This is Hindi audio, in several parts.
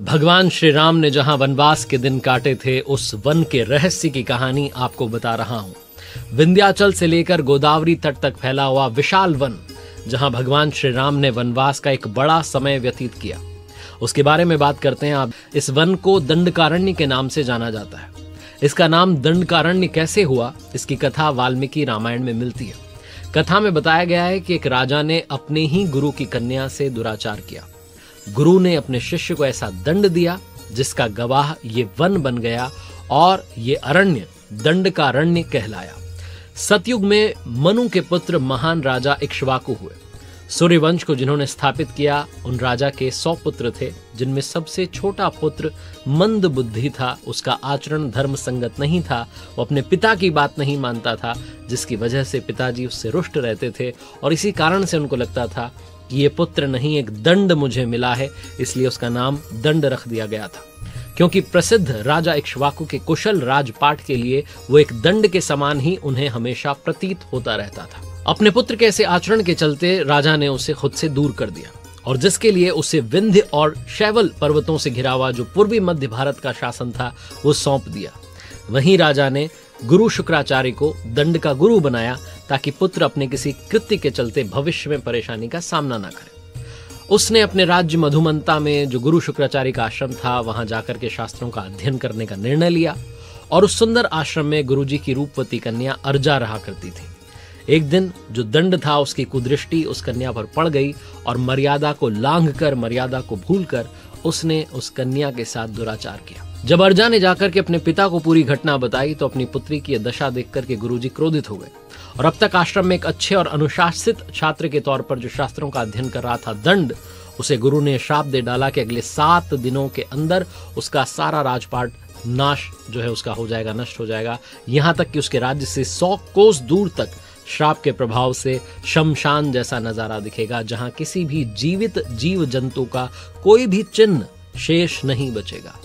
भगवान श्री राम ने जहां वनवास के दिन काटे थे, उस वन के रहस्य की कहानी आपको बता रहा हूं। विंध्याचल से लेकर गोदावरी तट तक फैला हुआ विशाल वन, जहां भगवान श्री राम ने वनवास का एक बड़ा समय व्यतीत किया, उसके बारे में बात करते हैं। आप इस वन को दंडकारण्य के नाम से जाना जाता है। इसका नाम दंडकारण्य कैसे हुआ, इसकी कथा वाल्मीकि रामायण में मिलती है। कथा में बताया गया है कि एक राजा ने अपने ही गुरु की कन्या से दुराचार किया। गुरु ने अपने शिष्य को ऐसा दंड दिया जिसका गवाह ये वन बन गया और ये अरण्य दंडकारण्य कहलाया। सतयुग में मनु के पुत्र महान राजा इक्ष्वाकु हुए। सूर्यवंश को जिन्होंने स्थापित किया, उन राजा के 100 पुत्र थे, जिनमें सबसे छोटा पुत्र मंद बुद्धि था। उसका आचरण धर्म संगत नहीं था, वो अपने पिता की बात नहीं मानता था, जिसकी वजह से पिताजी उससे रुष्ट रहते थे और इसी कारण से उनको लगता था कि ये पुत्र नहीं, एक दंड मुझे मिला है, इसलिए उसका नाम दंड रख दिया गया था। क्योंकि प्रसिद्ध राजा इक्ष्वाकु के कुशल राजपाट के लिए वो एक दंड के समान ही उन्हें हमेशा प्रतीत होता रहता था। अपने पुत्र के ऐसे आचरण के चलते राजा ने उसे खुद से दूर कर दिया और जिसके लिए उसे विंध्य और शैवल पर्वतों से घिरा हुआ जो पूर्वी मध्य भारत का शासन था वो सौंप दिया। वहीं राजा ने गुरु शुक्राचार्य को दंड का गुरु बनाया ताकि पुत्र अपने किसी कृत्य के चलते भविष्य में परेशानी का सामना ना करे। उसने अपने राज्य मधुमंता में जो गुरु शुक्राचार्य का आश्रम था, वहां जाकर के शास्त्रों का अध्ययन करने का निर्णय लिया और उस सुंदर आश्रम में गुरुजी की रूपवती कन्या अर्जा रहा करती थी। एक दिन जो दंड था, उसकी कुदृष्टि उस कन्या पर पड़ गई और मर्यादा को लांघकर, मर्यादा को भूलकर उसने उस कन्या के साथ दुराचार किया। जब अर्जा ने जाकर के अपने पिता को पूरी घटना बताई तो अपनी पुत्री की दशा देखकर के गुरुजी क्रोधित हो गए और अब तक आश्रम में एक अच्छे और अनुशासित छात्र के तौर पर जो शास्त्रों का अध्ययन कर रहा था दंड, उसे गुरु ने श्राप दे डाला कि अगले 7 दिनों के अंदर उसका सारा राजपाट नाश जो है उसका हो जाएगा, नष्ट हो जाएगा। यहां तक कि उसके राज्य से 100 कोस दूर तक श्राप के प्रभाव से शमशान जैसा नजारा दिखेगा, जहां किसी भी जीवित जीव जंतु का कोई भी चिन्ह शेष नहीं बचेगा।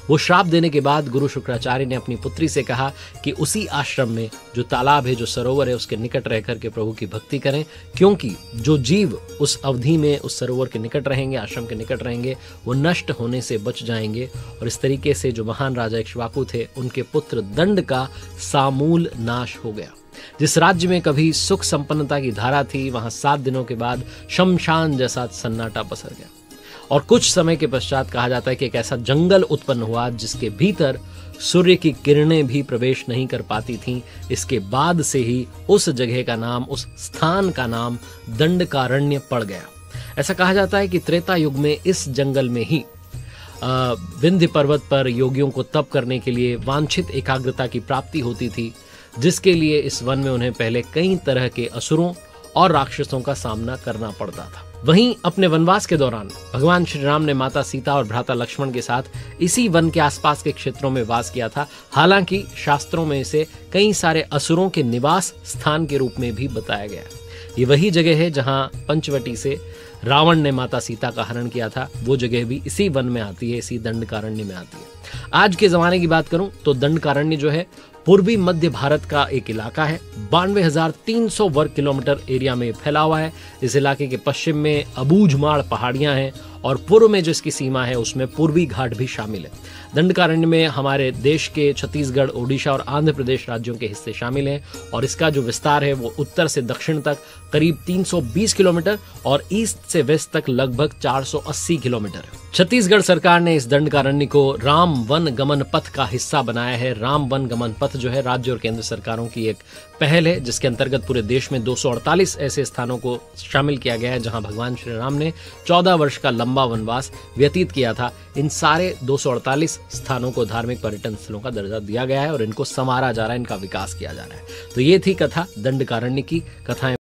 वो श्राप देने के बाद गुरु शुक्राचार्य ने अपनी पुत्री से कहा कि उसी आश्रम में जो तालाब है, जो सरोवर है, उसके निकट रहकर के प्रभु की भक्ति करें, क्योंकि जो जीव उस अवधि में उस सरोवर के निकट रहेंगे, आश्रम के निकट रहेंगे, वो नष्ट होने से बच जाएंगे। और इस तरीके से जो महान राजा इक्ष्वाकु थे, उनके पुत्र दंड का सामूल नाश हो गया। जिस राज्य में कभी सुख संपन्नता की धारा थी, वहां 7 दिनों के बाद शमशान जैसा सन्नाटा पसर गया और कुछ समय के पश्चात कहा जाता है कि एक ऐसा जंगल उत्पन्न हुआ जिसके भीतर सूर्य की किरणें भी प्रवेश नहीं कर पाती थीं। इसके बाद से ही उस जगह का नाम, उस स्थान का नाम दंडकारण्य पड़ गया। ऐसा कहा जाता है कि त्रेता युग में इस जंगल में ही विंध्य पर्वत पर योगियों को तप करने के लिए वांछित एकाग्रता की प्राप्ति होती थी, जिसके लिए इस वन में उन्हें पहले कई तरह के असुरों और राक्षसों का सामना करना पड़ता था। वहीं अपने वनवास के दौरान भगवान श्री राम ने माता सीता और भ्राता लक्ष्मण के साथ इसी वन के आसपास के क्षेत्रों में वास किया था। हालांकि शास्त्रों में इसे कई सारे असुरों के निवास स्थान के रूप में भी बताया गया है। ये वही जगह है जहां पंचवटी से रावण ने माता सीता का हरण किया था। वो जगह भी इसी वन में आती है, इसी दंडकारण्य में आती है। आज के जमाने की बात करूं तो दंडकारण्य जो है पूर्वी मध्य भारत का एक इलाका है। 92,300 वर्ग किलोमीटर एरिया में फैला हुआ है। इस इलाके के पश्चिम में अबूझमाड़ पहाड़ियां हैं और पूर्व में जो इसकी सीमा है उसमें पूर्वी घाट भी शामिल है। दंडकारण्य में हमारे देश के छत्तीसगढ़, ओडिशा और आंध्र प्रदेश राज्यों के हिस्से शामिल हैं और इसका जो विस्तार है वो उत्तर से दक्षिण तक करीब 320 किलोमीटर और ईस्ट से वेस्ट तक लगभग 480 किलोमीटर है। छत्तीसगढ़ सरकार ने इस दंडकारण्य को राम वन गमन पथ का हिस्सा बनाया है। राम वन गमन पथ जो है राज्य और केंद्र सरकारों की एक पहल है, जिसके अंतर्गत पूरे देश में 248 ऐसे स्थानों को शामिल किया गया है जहां भगवान श्री राम ने 14 वर्ष का लंबा वनवास व्यतीत किया था। इन सारे 248 स्थानों को धार्मिक पर्यटन स्थलों का दर्जा दिया गया है और इनको संवारा जा रहा है, इनका विकास किया जा रहा है। तो ये थी कथा दंडकारण्य की। कथाएं